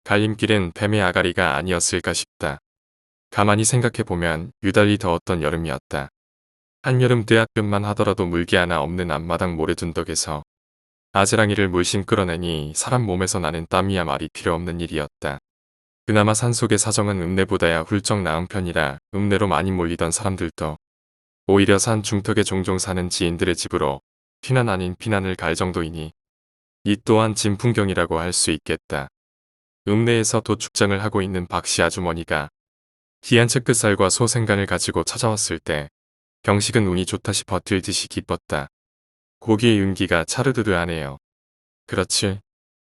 갈림길은 뱀의 아가리가 아니었을까 싶다. 가만히 생각해보면 유달리 더웠던 여름이었다. 한여름 뜨뜻만 하더라도 물기 하나 없는 앞마당 모래둔덕에서 아지랑이를 물씬 끌어내니 사람 몸에서 나는 땀이야 말이 필요 없는 일이었다. 그나마 산속의 사정은 읍내보다야 훌쩍 나은 편이라 읍내로 많이 몰리던 사람들도 오히려 산 중턱에 종종 사는 지인들의 집으로 피난 아닌 피난을 갈 정도이니 이 또한 진풍경이라고 할 수 있겠다. 읍내에서 도축장을 하고 있는 박씨 아주머니가 귀한 채끝살과 소생간을 가지고 찾아왔을 때 경식은 운이 좋다 싶어 들듯이 기뻤다. 고기의 윤기가 차르르르하네요. 그렇지.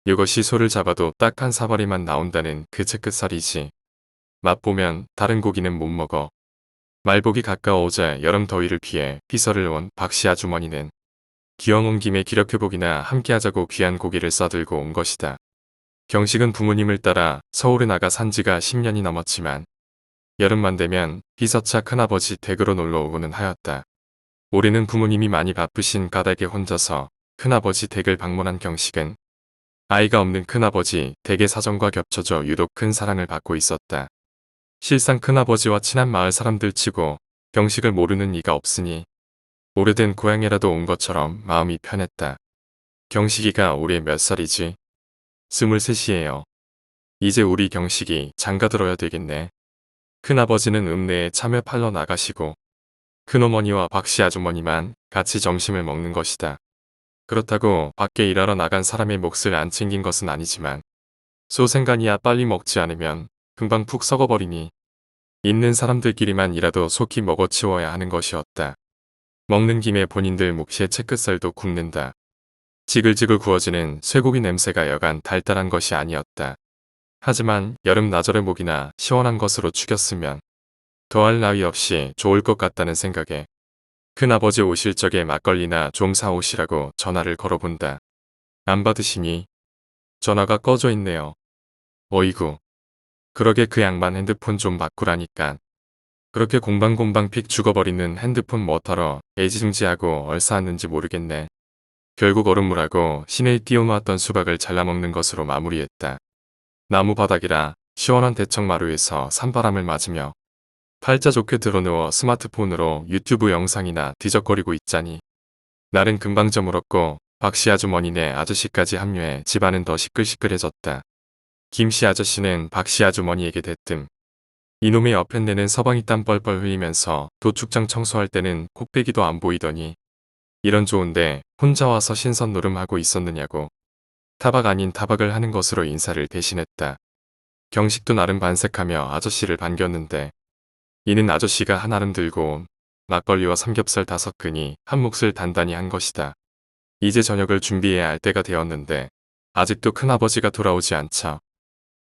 이것이 소를 잡아도 딱 한 사마리만 나온다는 그 채끝살이지. 맛보면 다른 고기는 못 먹어. 말복이 가까워오자 여름 더위를 피해 피서를 온 박씨 아주머니는 기왕 온 김에 기력회복이나 함께하자고 귀한 고기를 싸들고 온 것이다. 경식은 부모님을 따라 서울에 나가 산 지가 10년이 넘었지만 여름만 되면 피서차 큰아버지 댁으로 놀러 오고는 하였다. 올해는 부모님이 많이 바쁘신 까닭에 혼자서 큰아버지 댁을 방문한 경식은 아이가 없는 큰아버지 댁의 사정과 겹쳐져 유독 큰 사랑을 받고 있었다. 실상 큰아버지와 친한 마을 사람들 치고 경식을 모르는 이가 없으니 오래된 고향에라도 온 것처럼 마음이 편했다. 경식이가 올해 몇 살이지? 23이에요. 이제 우리 경식이 장가들어야 되겠네. 큰아버지는 읍내에 참외 팔러 나가시고 큰어머니와 박씨 아주머니만 같이 점심을 먹는 것이다. 그렇다고 밖에 일하러 나간 사람의 몫을 안 챙긴 것은 아니지만 소생간이야 빨리 먹지 않으면 금방 푹 썩어버리니 있는 사람들끼리만 이라도 속히 먹어치워야 하는 것이었다. 먹는 김에 본인들 몫의 채끝살도 굽는다. 지글지글 구워지는 쇠고기 냄새가 여간 달달한 것이 아니었다. 하지만 여름 나절의 목이나 시원한 것으로 죽였으면 더할 나위 없이 좋을 것 같다는 생각에 큰아버지 오실 적에 막걸리나 좀 사오시라고 전화를 걸어본다. 안 받으시니? 전화가 꺼져 있네요. 어이구. 그러게 그 양반 핸드폰 좀 바꾸라니까. 그렇게 공방공방 픽 죽어버리는 핸드폰 뭐하러 애지중지하고 얼싸았는지 모르겠네. 결국 얼음물하고 시내에 띄워놓았던 수박을 잘라먹는 것으로 마무리했다. 나무 바닥이라 시원한 대청마루에서 산바람을 맞으며 팔자 좋게 드러누워 스마트폰으로 유튜브 영상이나 뒤적거리고 있자니 날은 금방 저물었고 박씨 아주머니네 아저씨까지 합류해 집안은 더 시끌시끌해졌다. 김씨 아저씨는 박씨 아주머니에게 대뜸 이놈의 옆엔내는 서방이 땀 뻘뻘 흘리면서 도축장 청소할 때는 콕배기도 안 보이더니 이런 좋은데 혼자 와서 신선 노름하고 있었느냐고 타박 아닌 타박을 하는 것으로 인사를 대신했다. 경식도 나름 반색하며 아저씨를 반겼는데 이는 아저씨가 한아름 들고 온 막걸리와 삼겹살 5근이 한 몫을 단단히 한 것이다. 이제 저녁을 준비해야 할 때가 되었는데 아직도 큰아버지가 돌아오지 않자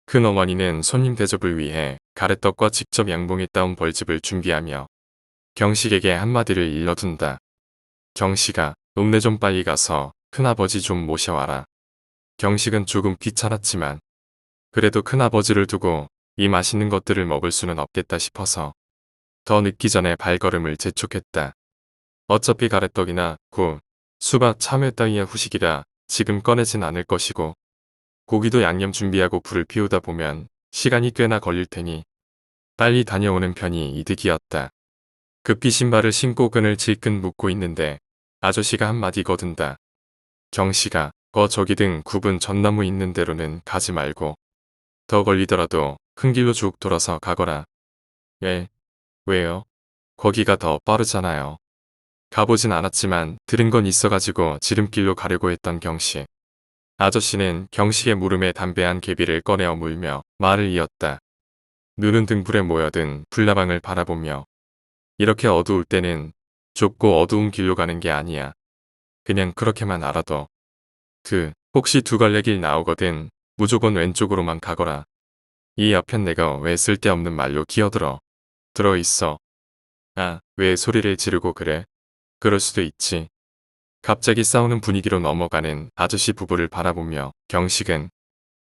큰어머니는 손님 대접을 위해 가래떡과 직접 양봉에 따온 벌집을 준비하며 경식에게 한마디를 일러둔다. 경식아, 읍내 좀 빨리 가서 큰아버지 좀 모셔와라. 경식은 조금 귀찮았지만 그래도 큰아버지를 두고 이 맛있는 것들을 먹을 수는 없겠다 싶어서 더 늦기 전에 발걸음을 재촉했다. 어차피 가래떡이나 굴, 수박, 참외 따위의 후식이라 지금 꺼내진 않을 것이고 고기도 양념 준비하고 불을 피우다 보면 시간이 꽤나 걸릴 테니 빨리 다녀오는 편이 이득이었다. 급히 신발을 신고 끈을 질끈 묶고 있는데 아저씨가 한마디 거둔다. 경식아, 저기 등 굽은 전나무 있는 데로는 가지 말고 더 걸리더라도 큰 길로 쭉 돌아서 가거라. 예, 왜요? 거기가 더 빠르잖아요. 가보진 않았지만 들은 건 있어가지고 지름길로 가려고 했던 경식. 아저씨는 경식의 물음에 담배한 개비를 꺼내어 물며 말을 이었다. 눈은 등불에 모여든 불나방을 바라보며 이렇게 어두울 때는 좁고 어두운 길로 가는 게 아니야. 그냥 그렇게만 알아둬. 혹시 두 갈래 길 나오거든 무조건 왼쪽으로만 가거라. 이 옆엔 내가 왜 쓸데없는 말로 기어들어. 들어있어. 아, 왜 소리를 지르고 그래? 그럴 수도 있지. 갑자기 싸우는 분위기로 넘어가는 아저씨 부부를 바라보며 경식은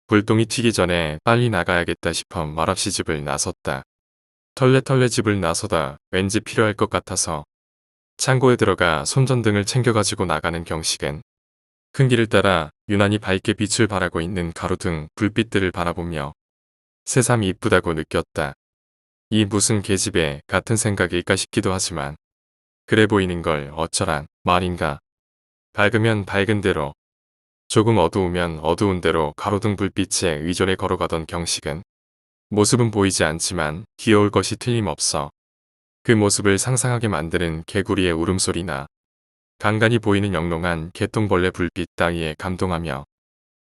불똥이 튀기 전에 빨리 나가야겠다 싶어 말없이 집을 나섰다. 털레털레 집을 나서다 왠지 필요할 것 같아서 창고에 들어가 손전등을 챙겨가지고 나가는 경식은 큰 길을 따라 유난히 밝게 빛을 발하고 있는 가로등 불빛들을 바라보며 새삼 이쁘다고 느꼈다. 이 무슨 계집애 같은 생각일까 싶기도 하지만 그래 보이는 걸 어쩌란 말인가. 밝으면 밝은 대로, 조금 어두우면 어두운 대로 가로등 불빛에 의존해 걸어가던 경식은 모습은 보이지 않지만 귀여울 것이 틀림없어. 그 모습을 상상하게 만드는 개구리의 울음소리나 간간히 보이는 영롱한 개똥벌레 불빛 따위에 감동하며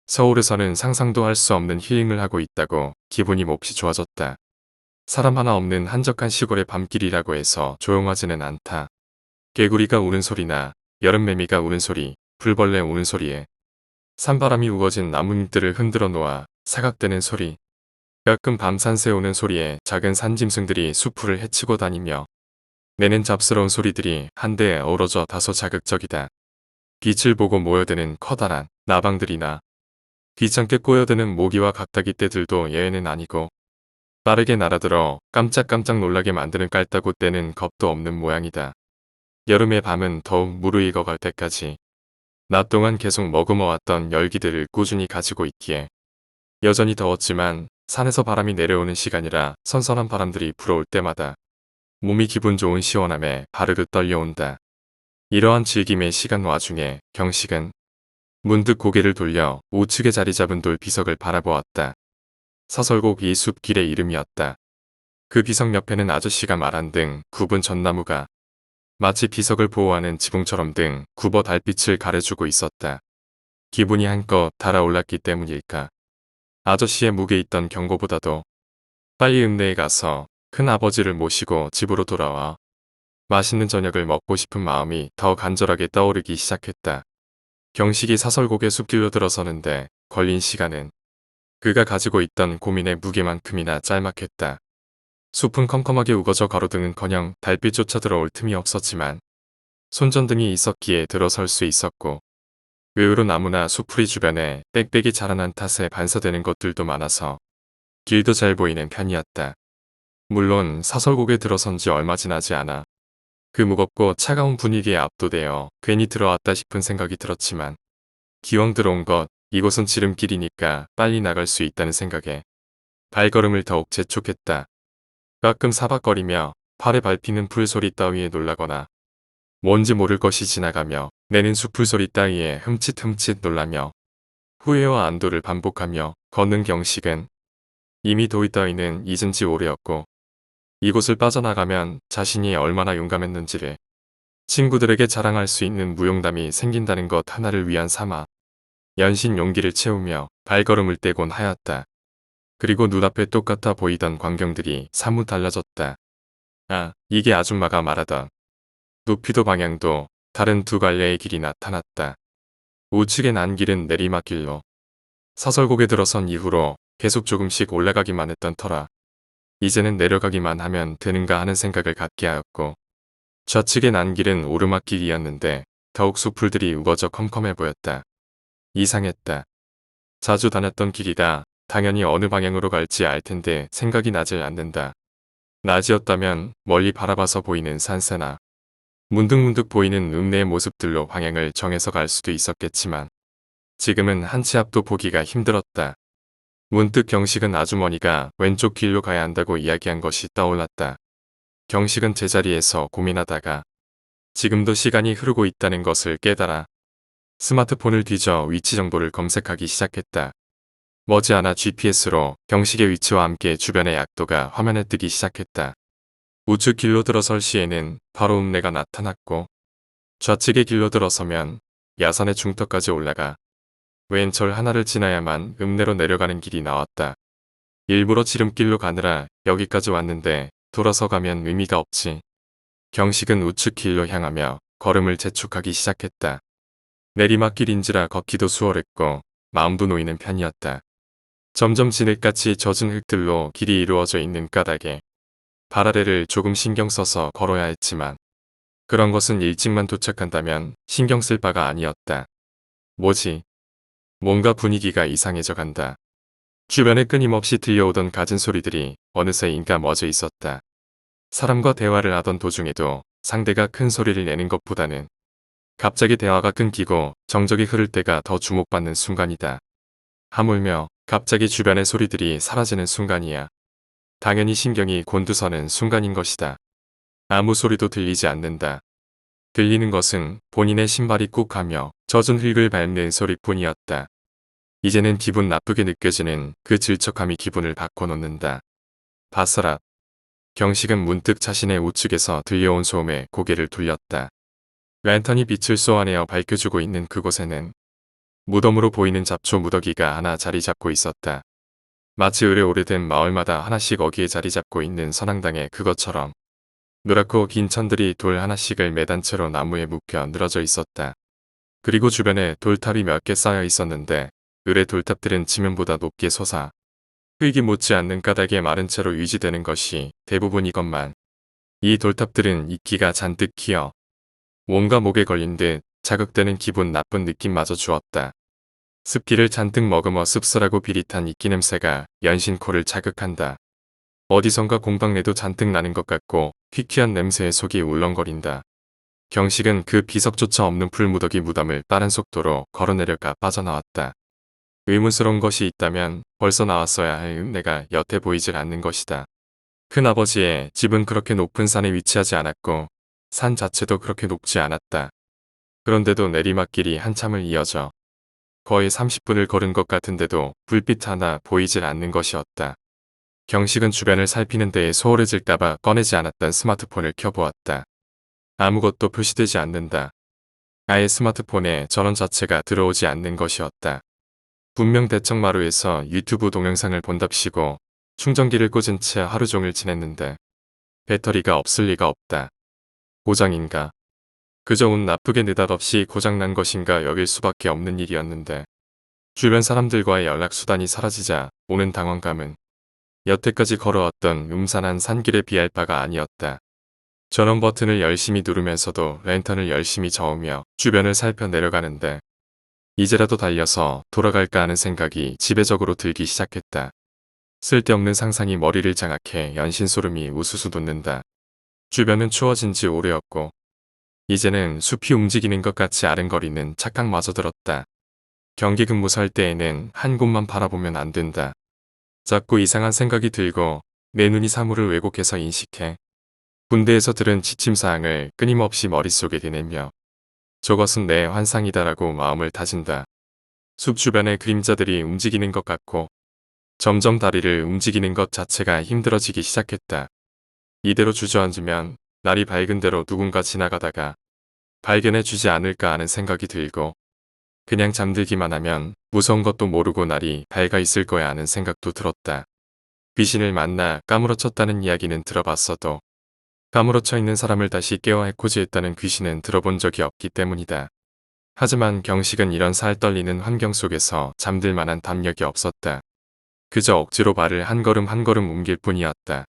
서울에서는 상상도 할 수 없는 힐링을 하고 있다고 기분이 몹시 좋아졌다. 사람 하나 없는 한적한 시골의 밤길이라고 해서 조용하지는 않다. 개구리가 우는 소리나 여름매미가 우는 소리, 불벌레 우는 소리에 산바람이 우거진 나뭇잎들을 흔들어 놓아 사각대는 소리, 가끔 밤산새 우는 소리에 작은 산짐승들이 수풀을 헤치고 다니며 내는 잡스러운 소리들이 한데에 어우러져 다소 자극적이다. 빛을 보고 모여드는 커다란 나방들이나 귀찮게 꼬여드는 모기와 각다기 떼들도 예외는 아니고 빠르게 날아들어 깜짝깜짝 놀라게 만드는 깔따구 떼는 겁도 없는 모양이다. 여름의 밤은 더욱 무르익어갈 때까지 낮 동안 계속 머금어왔던 열기들을 꾸준히 가지고 있기에 여전히 더웠지만 산에서 바람이 내려오는 시간이라 선선한 바람들이 불어올 때마다 몸이 기분 좋은 시원함에 바르르 떨려온다. 이러한 즐김의 시간 와중에 경식은 문득 고개를 돌려 우측에 자리 잡은 돌 비석을 바라보았다. 사설곡 이 숲길의 이름이었다. 그 비석 옆에는 아저씨가 말한 등 굽은 전나무가 마치 비석을 보호하는 지붕처럼 등 굽어 달빛을 가려주고 있었다. 기분이 한껏 달아올랐기 때문일까. 아저씨의 묵에 있던 경고보다도 빨리 읍내에 가서 큰 아버지를 모시고 집으로 돌아와 맛있는 저녁을 먹고 싶은 마음이 더 간절하게 떠오르기 시작했다. 경식이 사설곡의 숲길로 들어서는데 걸린 시간은 그가 가지고 있던 고민의 무게만큼이나 짤막했다. 숲은 컴컴하게 우거져 가로등은커녕 달빛조차 들어올 틈이 없었지만 손전등이 있었기에 들어설 수 있었고 의외로 나무나 수풀이 주변에 빽빽이 자라난 탓에 반사되는 것들도 많아서 길도 잘 보이는 편이었다. 물론 사설곡에 들어선 지 얼마 지나지 않아 그 무겁고 차가운 분위기에 압도되어 괜히 들어왔다 싶은 생각이 들었지만 기왕 들어온 것 이곳은 지름길이니까 빨리 나갈 수 있다는 생각에 발걸음을 더욱 재촉했다. 가끔 사박거리며 팔에 밟히는 풀소리 따위에 놀라거나 뭔지 모를 것이 지나가며 내는 수풀소리 따위에 흠칫흠칫 놀라며 후회와 안도를 반복하며 걷는 경식은 이미 도의 따위는 잊은 지 오래였고 이곳을 빠져나가면 자신이 얼마나 용감했는지를 친구들에게 자랑할 수 있는 무용담이 생긴다는 것 하나를 위안 삼아 연신 용기를 채우며 발걸음을 떼곤 하였다. 그리고 눈앞에 똑같아 보이던 광경들이 사뭇 달라졌다. 아, 이게 아줌마가 말하던 높이도 방향도 다른 두 갈래의 길이 나타났다. 우측에 난 길은 내리막길로 사설곡에 들어선 이후로 계속 조금씩 올라가기만 했던 터라 이제는 내려가기만 하면 되는가 하는 생각을 갖게 하였고 좌측에 난 길은 오르막길이었는데 더욱 수풀들이 우거져 컴컴해 보였다. 이상했다. 자주 다녔던 길이라 당연히 어느 방향으로 갈지 알 텐데 생각이 나질 않는다. 낮이었다면 멀리 바라봐서 보이는 산세나 문득문득 보이는 읍내의 모습들로 방향을 정해서 갈 수도 있었겠지만 지금은 한 치 앞도 보기가 힘들었다. 문득 경식은 아주머니가 왼쪽 길로 가야 한다고 이야기한 것이 떠올랐다. 경식은 제자리에서 고민하다가 지금도 시간이 흐르고 있다는 것을 깨달아 스마트폰을 뒤져 위치 정보를 검색하기 시작했다. 머지않아 GPS로 경식의 위치와 함께 주변의 약도가 화면에 뜨기 시작했다. 우측 길로 들어설 시에는 바로 읍내가 나타났고 좌측의 길로 들어서면 야산의 중턱까지 올라가 왼절 하나를 지나야만 읍내로 내려가는 길이 나왔다. 일부러 지름길로 가느라 여기까지 왔는데 돌아서 가면 의미가 없지. 경식은 우측 길로 향하며 걸음을 재촉하기 시작했다. 내리막길인지라 걷기도 수월했고 마음도 놓이는 편이었다. 점점 진흙같이 젖은 흙들로 길이 이루어져 있는 까닭에 발 아래를 조금 신경 써서 걸어야 했지만 그런 것은 일찍만 도착한다면 신경 쓸 바가 아니었다. 뭐지? 뭔가 분위기가 이상해져 간다. 주변에 끊임없이 들려오던 갖은 소리들이 어느새인가 멎어 있었다. 사람과 대화를 하던 도중에도 상대가 큰 소리를 내는 것보다는 갑자기 대화가 끊기고 정적이 흐를 때가 더 주목받는 순간이다. 하물며 갑자기 주변의 소리들이 사라지는 순간이야. 당연히 신경이 곤두서는 순간인 것이다. 아무 소리도 들리지 않는다. 들리는 것은 본인의 신발이 꾹 하며 젖은 흙을 밟는 소리뿐이었다. 이제는 기분 나쁘게 느껴지는 그 질척함이 기분을 바꿔놓는다. 바스락. 경식은 문득 자신의 우측에서 들려온 소음에 고개를 돌렸다. 랜턴이 빛을 쏘아내어 밝혀주고 있는 그곳에는 무덤으로 보이는 잡초 무더기가 하나 자리 잡고 있었다. 마치 오래된 마을마다 하나씩 어기에 자리 잡고 있는 선앙당의 그것처럼 노랗고 긴 천들이 돌 하나씩을 매단 채로 나무에 묶여 늘어져 있었다. 그리고 주변에 돌탑이 몇 개 쌓여 있었는데 을의 돌탑들은 지면보다 높게 솟아 흙이 묻지 않는 까닭에 마른 채로 유지되는 것이 대부분이건만 이 돌탑들은 이끼가 잔뜩 키어 뭔가 목에 걸린 듯 자극되는 기분 나쁜 느낌마저 주었다. 습기를 잔뜩 머금어 씁쓸하고 비릿한 이끼 냄새가 연신 코를 자극한다. 어디선가 공방내도 잔뜩 나는 것 같고 퀴퀴한 냄새에 속이 울렁거린다. 경식은 그 비석조차 없는 풀무더기 무덤을 빠른 속도로 걸어내려가 빠져나왔다. 의문스러운 것이 있다면 벌써 나왔어야 할 내가 여태 보이질 않는 것이다. 큰아버지의 집은 그렇게 높은 산에 위치하지 않았고 산 자체도 그렇게 높지 않았다. 그런데도 내리막길이 한참을 이어져 거의 30분을 걸은 것 같은데도 불빛 하나 보이질 않는 것이었다. 경식은 주변을 살피는 데에 소홀해질까봐 꺼내지 않았던 스마트폰을 켜보았다. 아무것도 표시되지 않는다. 아예 스마트폰에 전원 자체가 들어오지 않는 것이었다. 분명 대청마루에서 유튜브 동영상을 본답시고 충전기를 꽂은 채 하루 종일 지냈는데 배터리가 없을 리가 없다. 고장인가? 그저 운 나쁘게 느닷없이 고장난 것인가 여길 수밖에 없는 일이었는데 주변 사람들과의 연락수단이 사라지자 오는 당황감은 여태까지 걸어왔던 음산한 산길에 비할 바가 아니었다. 전원 버튼을 열심히 누르면서도 랜턴을 열심히 저으며 주변을 살펴 내려가는데 이제라도 달려서 돌아갈까 하는 생각이 지배적으로 들기 시작했다. 쓸데없는 상상이 머리를 장악해 연신소름이 우수수 돋는다. 주변은 추워진 지 오래였고 이제는 숲이 움직이는 것 같이 아른거리는 착각마저 들었다. 경기 근무살 때에는 한 곳만 바라보면 안 된다. 자꾸 이상한 생각이 들고 내 눈이 사물을 왜곡해서 인식해 군대에서 들은 지침사항을 끊임없이 머릿속에 되뇌며 저것은 내 환상이다라고 마음을 다진다. 숲 주변의 그림자들이 움직이는 것 같고 점점 다리를 움직이는 것 자체가 힘들어지기 시작했다. 이대로 주저앉으면 날이 밝은 대로 누군가 지나가다가 발견해 주지 않을까 하는 생각이 들고 그냥 잠들기만 하면 무서운 것도 모르고 날이 밝아 있을 거야 하는 생각도 들었다. 귀신을 만나 까무러쳤다는 이야기는 들어봤어도 까무러쳐 있는 사람을 다시 깨워 해코지했다는 귀신은 들어본 적이 없기 때문이다. 하지만 경식은 이런 살떨리는 환경 속에서 잠들 만한 담력이 없었다. 그저 억지로 발을 한 걸음 한 걸음 옮길 뿐이었다.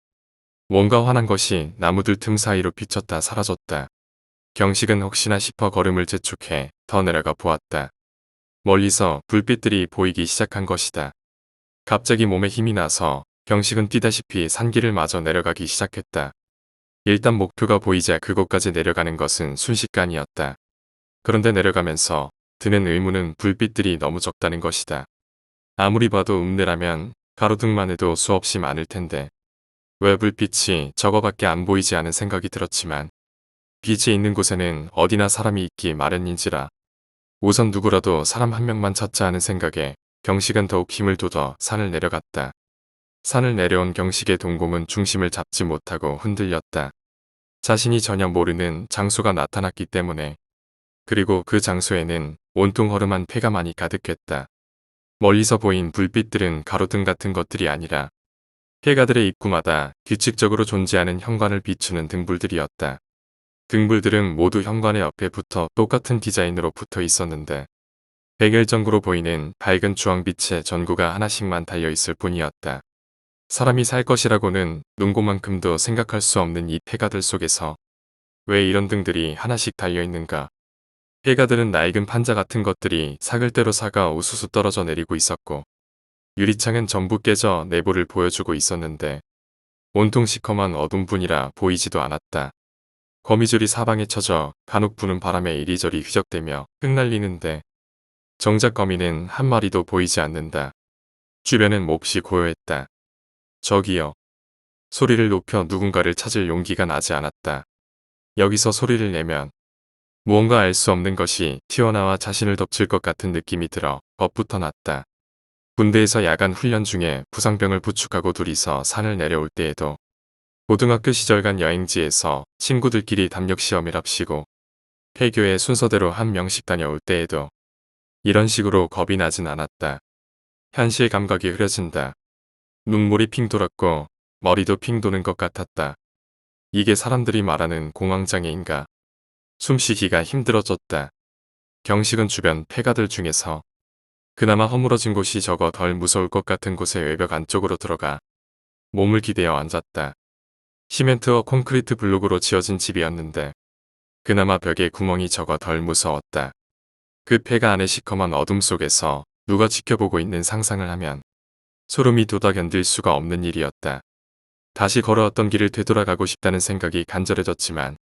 뭔가 환한 것이 나무들 틈 사이로 비쳤다 사라졌다. 경식은 혹시나 싶어 걸음을 재촉해 더 내려가 보았다. 멀리서 불빛들이 보이기 시작한 것이다. 갑자기 몸에 힘이 나서 경식은 뛰다시피 산길을 마저 내려가기 시작했다. 일단 목표가 보이자 그곳까지 내려가는 것은 순식간이었다. 그런데 내려가면서 드는 의문은 불빛들이 너무 적다는 것이다. 아무리 봐도 음내라면 가로등만 해도 수없이 많을 텐데 왜 불빛이 저거밖에 안 보이지 않은 생각이 들었지만 빛이 있는 곳에는 어디나 사람이 있기 마련인지라 우선 누구라도 사람 한 명만 찾자 하는 생각에 경식은 더욱 힘을 돋워 산을 내려갔다. 산을 내려온 경식의 동공은 중심을 잡지 못하고 흔들렸다. 자신이 전혀 모르는 장소가 나타났기 때문에 그리고 그 장소에는 온통 허름한 폐가만이 가득했다. 멀리서 보인 불빛들은 가로등 같은 것들이 아니라 폐가들의 입구마다 규칙적으로 존재하는 현관을 비추는 등불들이었다. 등불들은 모두 현관의 옆에 붙어 똑같은 디자인으로 붙어 있었는데 백열전구로 보이는 밝은 주황빛의 전구가 하나씩만 달려있을 뿐이었다. 사람이 살 것이라고는 눈곱만큼도 생각할 수 없는 이 폐가들 속에서 왜 이런 등들이 하나씩 달려있는가. 폐가들은 낡은 판자 같은 것들이 사글대로 사가 우수수 떨어져 내리고 있었고 유리창은 전부 깨져 내부를 보여주고 있었는데 온통 시커먼 어둠뿐이라 보이지도 않았다. 거미줄이 사방에 쳐져 간혹 부는 바람에 이리저리 휘적대며 흩날리는데 정작 거미는 한 마리도 보이지 않는다. 주변은 몹시 고요했다. 저기요. 소리를 높여 누군가를 찾을 용기가 나지 않았다. 여기서 소리를 내면 무언가 알 수 없는 것이 튀어나와 자신을 덮칠 것 같은 느낌이 들어 겁부터 났다. 군대에서 야간 훈련 중에 부상병을 부축하고 둘이서 산을 내려올 때에도 고등학교 시절 간 여행지에서 친구들끼리 담력 시험이랍시고 폐교에 순서대로 한 명씩 다녀올 때에도 이런 식으로 겁이 나진 않았다. 현실 감각이 흐려진다. 눈물이 핑 돌았고 머리도 핑 도는 것 같았다. 이게 사람들이 말하는 공황장애인가? 숨쉬기가 힘들어졌다. 경식은 주변 폐가들 중에서 그나마 허물어진 곳이 적어 덜 무서울 것 같은 곳의 외벽 안쪽으로 들어가 몸을 기대어 앉았다. 시멘트와 콘크리트 블록으로 지어진 집이었는데 그나마 벽에 구멍이 적어 덜 무서웠다. 그 폐가 안의 시커먼 어둠 속에서 누가 지켜보고 있는 상상을 하면 소름이 돋아 견딜 수가 없는 일이었다. 다시 걸어왔던 길을 되돌아가고 싶다는 생각이 간절해졌지만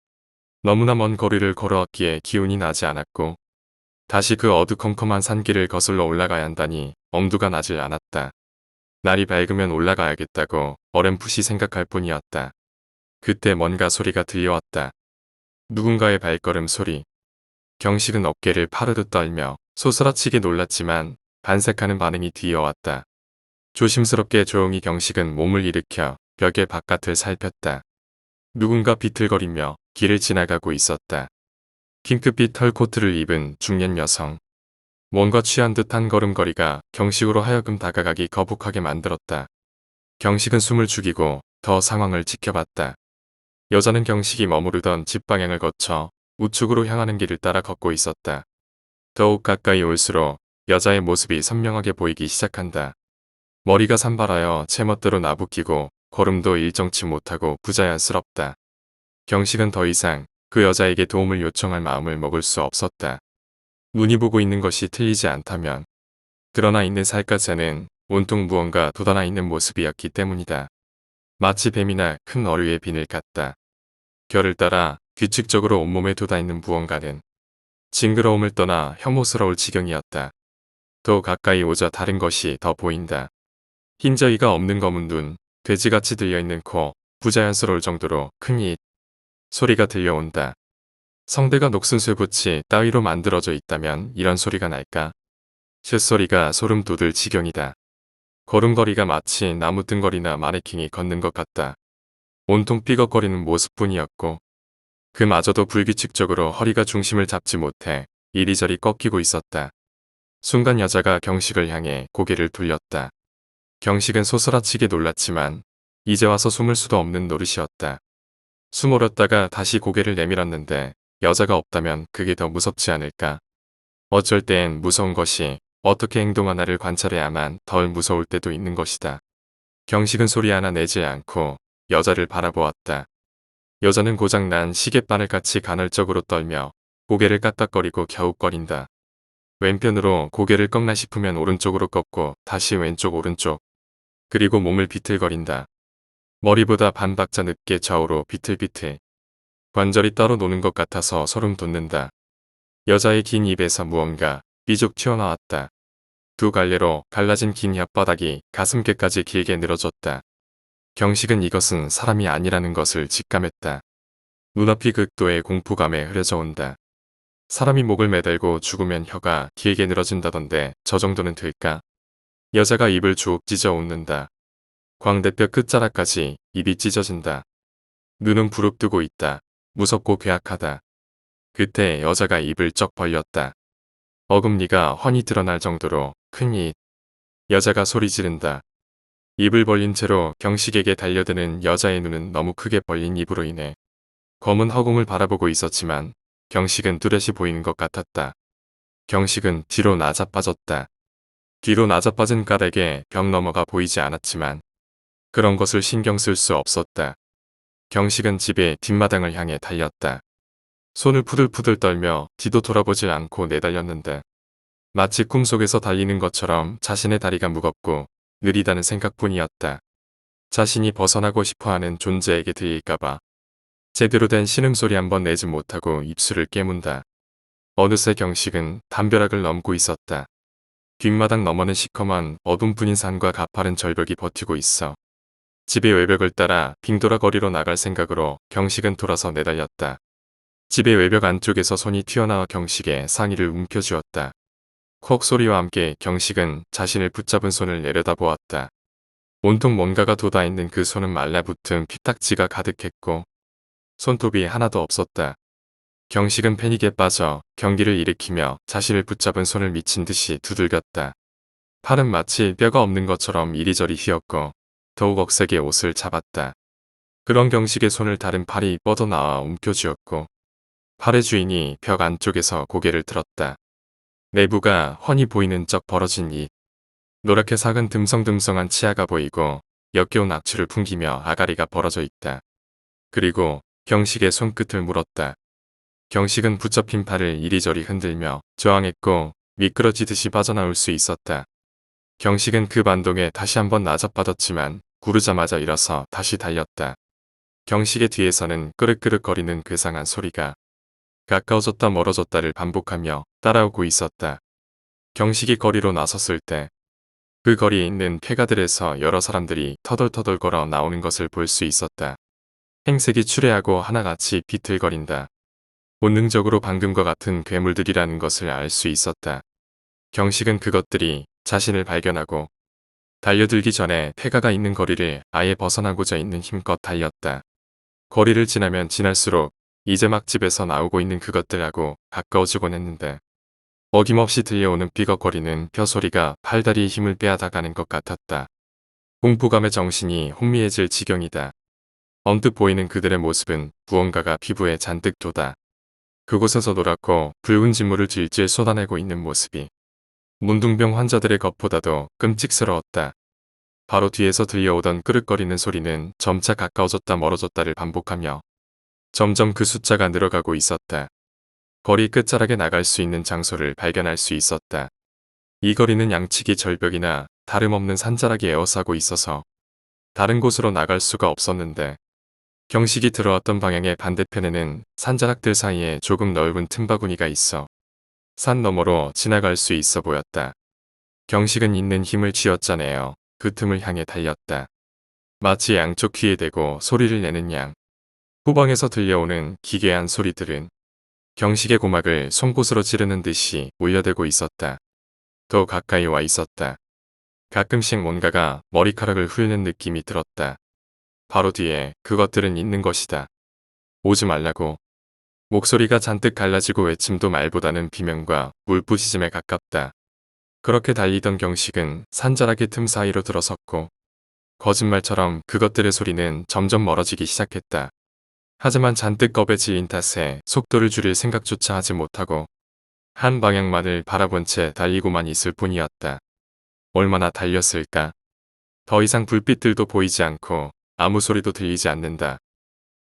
너무나 먼 거리를 걸어왔기에 기운이 나지 않았고 다시 그 어두컴컴한 산길을 거슬러 올라가야 한다니 엄두가 나질 않았다. 날이 밝으면 올라가야겠다고 어렴풋이 생각할 뿐이었다. 그때 뭔가 소리가 들려왔다. 누군가의 발걸음 소리. 경식은 어깨를 파르르 떨며 소스라치게 놀랐지만 반색하는 반응이 뒤이어왔다. 조심스럽게 조용히 경식은 몸을 일으켜 벽의 바깥을 살폈다. 누군가 비틀거리며 길을 지나가고 있었다. 핑크빛 털코트를 입은 중년 여성. 뭔가 취한 듯한 걸음걸이가 경식으로 하여금 다가가기 거북하게 만들었다. 경식은 숨을 죽이고 더 상황을 지켜봤다. 여자는 경식이 머무르던 집 방향을 거쳐 우측으로 향하는 길을 따라 걷고 있었다. 더욱 가까이 올수록 여자의 모습이 선명하게 보이기 시작한다. 머리가 산발하여 제멋대로 나부끼고 걸음도 일정치 못하고 부자연스럽다. 경식은 더 이상 그 여자에게 도움을 요청할 마음을 먹을 수 없었다. 눈이 보고 있는 것이 틀리지 않다면 드러나 있는 살갗에는 온통 무언가 돋아나 있는 모습이었기 때문이다. 마치 뱀이나 큰 어류의 비늘 같다. 결을 따라 규칙적으로 온몸에 돋아있는 무언가는 징그러움을 떠나 혐오스러울 지경이었다. 더 가까이 오자 다른 것이 더 보인다. 흰저위가 없는 검은 눈, 돼지같이 들려있는 코, 부자연스러울 정도로 큰 입. 소리가 들려온다. 성대가 녹슨 쇠붙이 따위로 만들어져 있다면 이런 소리가 날까? 쇳소리가 소름 돋을 지경이다. 걸음걸이가 마치 나무 뜬거리나 마네킹이 걷는 것 같다. 온통 삐걱거리는 모습뿐이었고 그마저도 불규칙적으로 허리가 중심을 잡지 못해 이리저리 꺾이고 있었다. 순간 여자가 경식을 향해 고개를 돌렸다. 경식은 소스라치게 놀랐지만 이제 와서 숨을 수도 없는 노릇이었다. 숨어렸다가 다시 고개를 내밀었는데 여자가 없다면 그게 더 무섭지 않을까? 어쩔 땐 무서운 것이 어떻게 행동하나를 관찰해야만 덜 무서울 때도 있는 것이다. 경식은 소리 하나 내지 않고 여자를 바라보았다. 여자는 고장난 시계바늘같이 간헐적으로 떨며 고개를 까딱거리고 갸웃거린다. 왼편으로 고개를 꺾나 싶으면 오른쪽으로 꺾고 다시 왼쪽 오른쪽 그리고 몸을 비틀거린다. 머리보다 반 박자 늦게 좌우로 비틀비틀. 관절이 따로 노는 것 같아서 소름 돋는다. 여자의 긴 입에서 무언가 삐죽 튀어나왔다. 두 갈래로 갈라진 긴 혓바닥이 가슴께까지 길게 늘어졌다. 경식은 이것은 사람이 아니라는 것을 직감했다. 눈앞이 극도의 공포감에 흐려져 온다. 사람이 목을 매달고 죽으면 혀가 길게 늘어진다던데 저 정도는 될까? 여자가 입을 주옥 찢어 웃는다. 광대뼈 끝자락까지 입이 찢어진다. 눈은 부릅뜨고 있다. 무섭고 괴악하다. 그때 여자가 입을 쩍 벌렸다. 어금니가 훤히 드러날 정도로 큰 입. 여자가 소리 지른다. 입을 벌린 채로 경식에게 달려드는 여자의 눈은 너무 크게 벌린 입으로 인해 검은 허공을 바라보고 있었지만 경식은 뚜렷이 보이는 것 같았다. 경식은 뒤로 나자빠졌다. 뒤로 나자빠진 까닭에 벽 너머가 보이지 않았지만 그런 것을 신경 쓸 수 없었다. 경식은 집의 뒷마당을 향해 달렸다. 손을 푸들푸들 떨며 뒤도 돌아보질 않고 내달렸는데 마치 꿈속에서 달리는 것처럼 자신의 다리가 무겁고 느리다는 생각뿐이었다. 자신이 벗어나고 싶어하는 존재에게 들릴까봐 제대로 된 신음소리 한번 내지 못하고 입술을 깨문다. 어느새 경식은 담벼락을 넘고 있었다. 뒷마당 너머는 시커먼 어둠뿐인 산과 가파른 절벽이 버티고 있어. 집의 외벽을 따라 빙돌아 거리로 나갈 생각으로 경식은 돌아서 내달렸다. 집의 외벽 안쪽에서 손이 튀어나와 경식의 상의를 움켜쥐었다. 콕 소리와 함께 경식은 자신을 붙잡은 손을 내려다보았다. 온통 뭔가가 돋아있는 그 손은 말라붙은 피딱지가 가득했고 손톱이 하나도 없었다. 경식은 패닉에 빠져 경기를 일으키며 자신을 붙잡은 손을 미친 듯이 두들겼다. 팔은 마치 뼈가 없는 것처럼 이리저리 휘었고 더욱 억세게 옷을 잡았다. 그런 경식의 손을 다른 팔이 뻗어나와 움켜쥐었고 팔의 주인이 벽 안쪽에서 고개를 들었다. 내부가 훤히 보이는 쩍 벌어진 입, 노랗게 삭은 듬성듬성한 치아가 보이고 역겨운 악취를 풍기며 아가리가 벌어져 있다. 그리고 경식의 손끝을 물었다. 경식은 붙잡힌 팔을 이리저리 흔들며 저항했고 미끄러지듯이 빠져나올 수 있었다. 경식은 그 반동에 다시 한번 나자빠졌지만 구르자마자 일어서 다시 달렸다. 경식의 뒤에서는 끄륵끄륵거리는 괴상한 소리가 가까워졌다 멀어졌다를 반복하며 따라오고 있었다. 경식이 거리로 나섰을 때 그 거리에 있는 폐가들에서 여러 사람들이 터덜터덜 걸어 나오는 것을 볼 수 있었다. 행색이 추레하고 하나같이 비틀거린다. 본능적으로 방금과 같은 괴물들이라는 것을 알 수 있었다. 경식은 그것들이 자신을 발견하고 달려들기 전에 폐가가 있는 거리를 아예 벗어나고자 있는 힘껏 달렸다. 거리를 지나면 지날수록 이제 막 집에서 나오고 있는 그것들하고 가까워지곤 했는데 어김없이 들려오는 삐걱거리는 벼소리가 팔다리의 힘을 빼앗아가는 것 같았다. 공포감의 정신이 혼미해질 지경이다. 언뜻 보이는 그들의 모습은 무언가가 피부에 잔뜩 돋아 그곳에서 노랗고 붉은 진물을 질질 쏟아내고 있는 모습이 문둥병 환자들의 것보다도 끔찍스러웠다. 바로 뒤에서 들려오던 끄륵거리는 소리는 점차 가까워졌다 멀어졌다를 반복하며 점점 그 숫자가 늘어가고 있었다. 거리 끝자락에 나갈 수 있는 장소를 발견할 수 있었다. 이 거리는 양측이 절벽이나 다름없는 산자락이 에워싸고 있어서 다른 곳으로 나갈 수가 없었는데 경식이 들어왔던 방향의 반대편에는 산자락들 사이에 조금 넓은 틈바구니가 있어 산 너머로 지나갈 수 있어 보였다. 경식은 있는 힘을 쥐어짜내어 그 틈을 향해 달렸다. 마치 양쪽 귀에 대고 소리를 내는 양. 후방에서 들려오는 기괴한 소리들은 경식의 고막을 송곳으로 찌르는 듯이 울려대고 있었다. 더 가까이 와 있었다. 가끔씩 뭔가가 머리카락을 훑는 느낌이 들었다. 바로 뒤에 그것들은 있는 것이다. 오지 말라고. 목소리가 잔뜩 갈라지고 외침도 말보다는 비명과 울부짖음에 가깝다. 그렇게 달리던 경식은 산자락의 틈 사이로 들어섰고 거짓말처럼 그것들의 소리는 점점 멀어지기 시작했다. 하지만 잔뜩 겁에 질린 탓에 속도를 줄일 생각조차 하지 못하고 한 방향만을 바라본 채 달리고만 있을 뿐이었다. 얼마나 달렸을까? 더 이상 불빛들도 보이지 않고 아무 소리도 들리지 않는다.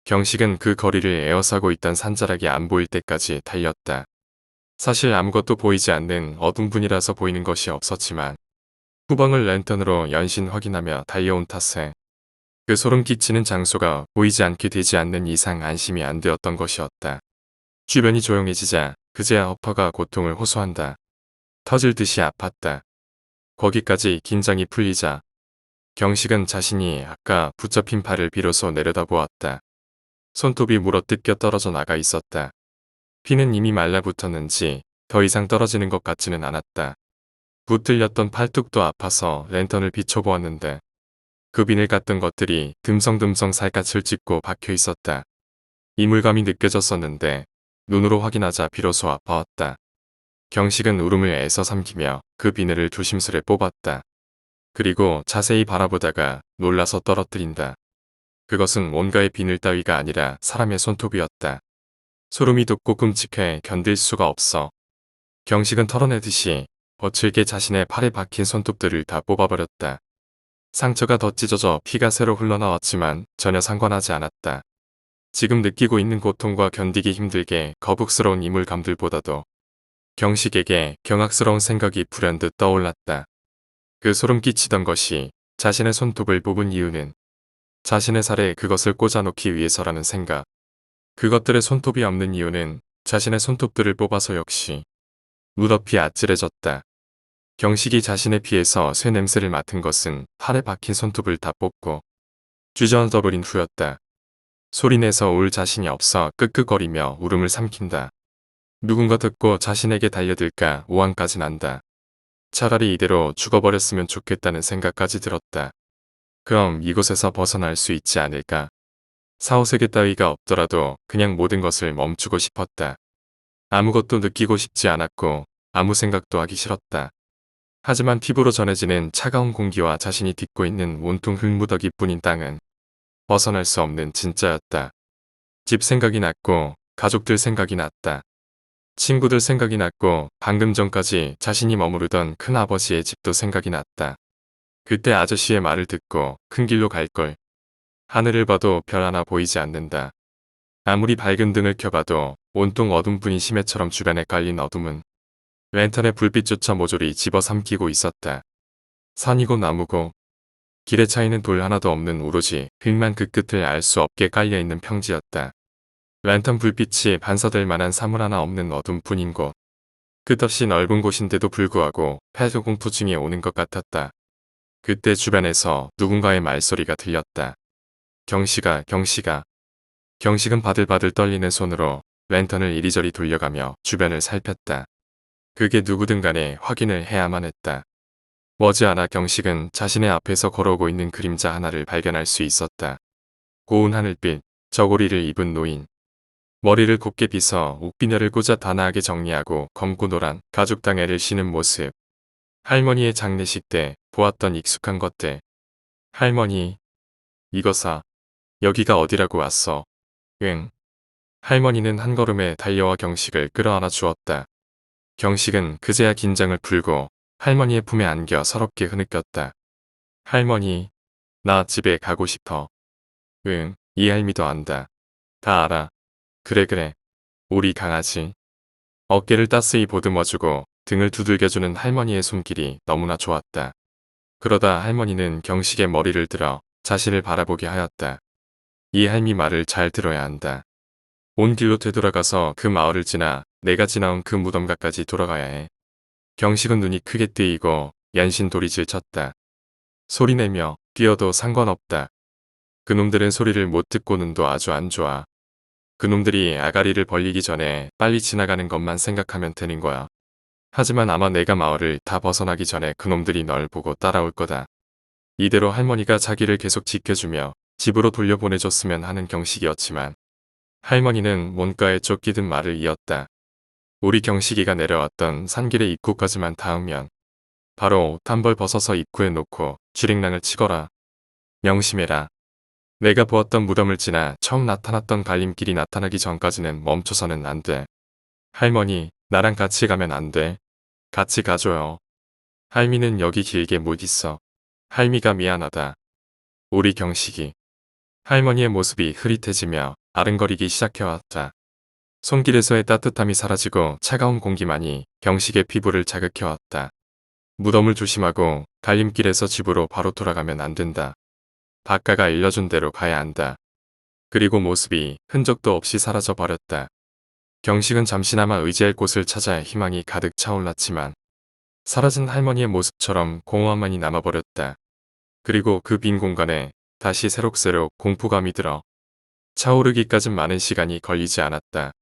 경식은 그 거리를 에워싸고 있던 산자락이 안 보일 때까지 달렸다. 사실 아무것도 보이지 않는 어둠뿐이라서 보이는 것이 없었지만 후방을 랜턴으로 연신 확인하며 달려온 탓에 그 소름 끼치는 장소가 보이지 않게 되지 않는 이상 안심이 안 되었던 것이었다. 주변이 조용해지자 그제야 허파가 고통을 호소한다. 터질 듯이 아팠다. 거기까지 긴장이 풀리자 경식은 자신이 아까 붙잡힌 팔을 비로소 내려다보았다. 손톱이 물어뜯겨 떨어져 나가 있었다. 피는 이미 말라붙었는지 더 이상 떨어지는 것 같지는 않았다. 붙들렸던 팔뚝도 아파서 랜턴을 비춰보았는데 그 비늘 같던 것들이 듬성듬성 살갗을 찢고 박혀 있었다. 이물감이 느껴졌었는데 눈으로 확인하자 비로소 아파왔다. 경식은 울음을 애써 삼키며 그 비늘을 조심스레 뽑았다. 그리고 자세히 바라보다가 놀라서 떨어뜨린다. 그것은 뭔가의 비늘 따위가 아니라 사람의 손톱이었다. 소름이 돋고 끔찍해 견딜 수가 없어. 경식은 털어내듯이 거칠게 자신의 팔에 박힌 손톱들을 다 뽑아버렸다. 상처가 더 찢어져 피가 새로 흘러나왔지만 전혀 상관하지 않았다. 지금 느끼고 있는 고통과 견디기 힘들게 거북스러운 이물감들보다도 경식에게 경악스러운 생각이 불현듯 떠올랐다. 그 소름 끼치던 것이 자신의 손톱을 뽑은 이유는 자신의 살에 그것을 꽂아놓기 위해서라는 생각. 그것들의 손톱이 없는 이유는 자신의 손톱들을 뽑아서 역시 무더피 아찔해졌다. 경식이 자신의 피에서 쇠 냄새를 맡은 것은 팔에 박힌 손톱을 다 뽑고 쥐저져버린 후였다. 소리내서 울 자신이 없어 끄끄거리며 울음을 삼킨다. 누군가 듣고 자신에게 달려들까 오한까지 난다. 차라리 이대로 죽어버렸으면 좋겠다는 생각까지 들었다. 그럼 이곳에서 벗어날 수 있지 않을까? 사후세계 따위가 없더라도 그냥 모든 것을 멈추고 싶었다. 아무것도 느끼고 싶지 않았고 아무 생각도 하기 싫었다. 하지만 피부로 전해지는 차가운 공기와 자신이 딛고 있는 온통 흙무더기뿐인 땅은 벗어날 수 없는 진짜였다. 집 생각이 났고 가족들 생각이 났다. 친구들 생각이 났고 방금 전까지 자신이 머무르던 큰아버지의 집도 생각이 났다. 그때 아저씨의 말을 듣고 큰 길로 갈걸. 하늘을 봐도 별 하나 보이지 않는다. 아무리 밝은 등을 켜봐도 온통 어둠뿐인 심해처럼 주변에 깔린 어둠은 랜턴의 불빛조차 모조리 집어삼키고 있었다. 산이고 나무고 길에 차이는 돌 하나도 없는 오로지 흙만 그 끝을 알 수 없게 깔려있는 평지였다. 랜턴 불빛이 반사될 만한 사물 하나 없는 어둠뿐인 곳. 끝없이 넓은 곳인데도 불구하고 폐소공포증이 오는 것 같았다. 그때 주변에서 누군가의 말소리가 들렸다. 경식아, 경식아. 경식은 바들바들 떨리는 손으로 랜턴을 이리저리 돌려가며 주변을 살폈다. 그게 누구든 간에 확인을 해야만 했다. 머지않아 경식은 자신의 앞에서 걸어오고 있는 그림자 하나를 발견할 수 있었다. 고운 하늘빛, 저고리를 입은 노인. 머리를 곱게 빗어 옥비녀를 꽂아 단아하게 정리하고 검고 노란 가죽당해를 신은 모습. 할머니의 장례식 때 보았던 익숙한 것들. 할머니, 이거사. 여기가 어디라고 왔어? 응. 할머니는 한 걸음에 달려와 경식을 끌어안아 주었다. 경식은 그제야 긴장을 풀고 할머니의 품에 안겨 서럽게 흐느꼈다. 할머니, 나 집에 가고 싶어. 응, 이 할미도 안다. 다 알아. 그래 그래. 우리 강아지. 어깨를 따스히 보듬어주고 등을 두들겨주는 할머니의 손길이 너무나 좋았다. 그러다 할머니는 경식의 머리를 들어 자신을 바라보게 하였다. 이 할미 말을 잘 들어야 한다. 온 길로 되돌아가서 그 마을을 지나 내가 지나온 그 무덤가까지 돌아가야 해. 경식은 눈이 크게 뜨이고 연신도리질 쳤다. 소리내며 뛰어도 상관없다. 그놈들은 소리를 못 듣고 눈도 아주 안 좋아. 그놈들이 아가리를 벌리기 전에 빨리 지나가는 것만 생각하면 되는 거야. 하지만 아마 내가 마을을 다 벗어나기 전에 그놈들이 널 보고 따라올 거다. 이대로 할머니가 자기를 계속 지켜주며 집으로 돌려보내줬으면 하는 경식이었지만 할머니는 뭔가에 쫓기듯 말을 이었다. 우리 경식이가 내려왔던 산길의 입구까지만 닿으면 바로 옷 한 벌 벗어서 입구에 놓고 쥐랭랑을 치거라. 명심해라. 내가 보았던 무덤을 지나 처음 나타났던 갈림길이 나타나기 전까지는 멈춰서는 안 돼. 할머니, 나랑 같이 가면 안 돼. 같이 가줘요. 할미는 여기 길게 못 있어. 할미가 미안하다. 우리 경식이. 할머니의 모습이 흐릿해지며 아른거리기 시작해왔다. 손길에서의 따뜻함이 사라지고 차가운 공기만이 경식의 피부를 자극해왔다. 무덤을 조심하고 갈림길에서 집으로 바로 돌아가면 안 된다. 박가가 일러준 대로 가야 한다. 그리고 모습이 흔적도 없이 사라져 버렸다. 경식은 잠시나마 의지할 곳을 찾아 희망이 가득 차올랐지만 사라진 할머니의 모습처럼 공허함만이 남아버렸다. 그리고 그 빈 공간에 다시 새록새록 공포감이 들어 차오르기까진 많은 시간이 걸리지 않았다.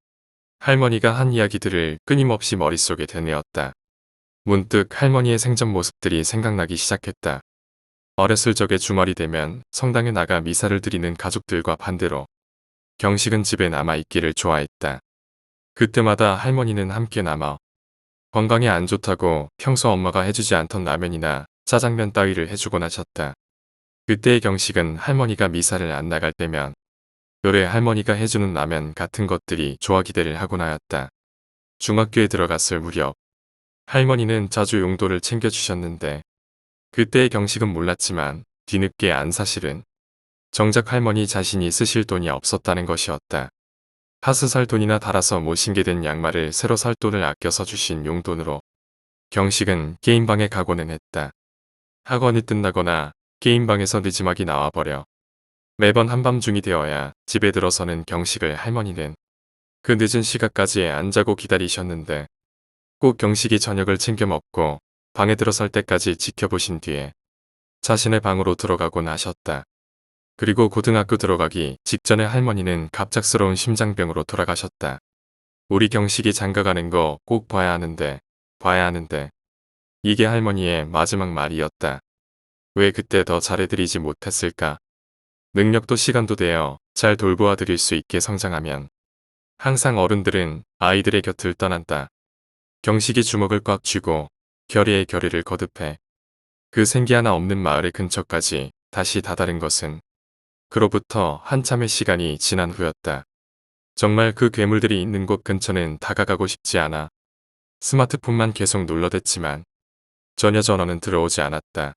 할머니가 한 이야기들을 끊임없이 머릿속에 되뇌었다. 문득 할머니의 생전 모습들이 생각나기 시작했다. 어렸을 적에 주말이 되면 성당에 나가 미사를 드리는 가족들과 반대로 경식은 집에 남아있기를 좋아했다. 그때마다 할머니는 함께 남아 건강에 안 좋다고 평소 엄마가 해주지 않던 라면이나 짜장면 따위를 해주곤 하셨다. 그때의 경식은 할머니가 미사를 안 나갈 때면 요래 할머니가 해주는 라면 같은 것들이 좋아 기대를 하곤 하였다. 중학교에 들어갔을 무렵 할머니는 자주 용돈을 챙겨주셨는데 그때의 경식은 몰랐지만 뒤늦게 안 사실은 정작 할머니 자신이 쓰실 돈이 없었다는 것이었다. 파스 살 돈이나 달아서 못 신게 된 양말을 새로 살 돈을 아껴서 주신 용돈으로 경식은 게임방에 가고는 했다. 학원이 끝나거나 게임방에서 늦지막이 나와버려 매번 한밤중이 되어야 집에 들어서는 경식을 할머니는 그 늦은 시간까지 안 자고 기다리셨는데 꼭 경식이 저녁을 챙겨 먹고 방에 들어설 때까지 지켜보신 뒤에 자신의 방으로 들어가곤 하셨다. 그리고 고등학교 들어가기 직전에 할머니는 갑작스러운 심장병으로 돌아가셨다. 우리 경식이 장가가는 거 꼭 봐야 하는데, 봐야 하는데. 이게 할머니의 마지막 말이었다. 왜 그때 더 잘해드리지 못했을까? 능력도 시간도 되어 잘 돌보아 드릴 수 있게 성장하면 항상 어른들은 아이들의 곁을 떠난다. 경식이 주먹을 꽉 쥐고 결의의 결의를 거듭해 그 생기 하나 없는 마을의 근처까지 다시 다다른 것은 그로부터 한참의 시간이 지난 후였다. 정말 그 괴물들이 있는 곳 근처는 다가가고 싶지 않아 스마트폰만 계속 눌러댔지만 전혀 전화는 들어오지 않았다.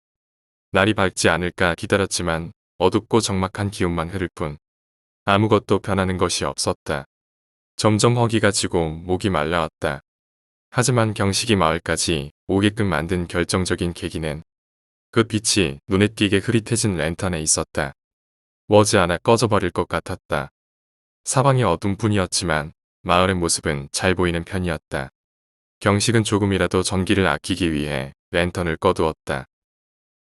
날이 밝지 않을까 기다렸지만 어둡고 적막한 기운만 흐를 뿐 아무것도 변하는 것이 없었다. 점점 허기가 지고 목이 말라왔다. 하지만 경식이 마을까지 오게끔 만든 결정적인 계기는 그 빛이 눈에 띄게 흐릿해진 랜턴에 있었다. 머지않아 꺼져버릴 것 같았다. 사방이 어둠 뿐이었지만 마을의 모습은 잘 보이는 편이었다. 경식은 조금이라도 전기를 아끼기 위해 랜턴을 꺼두었다.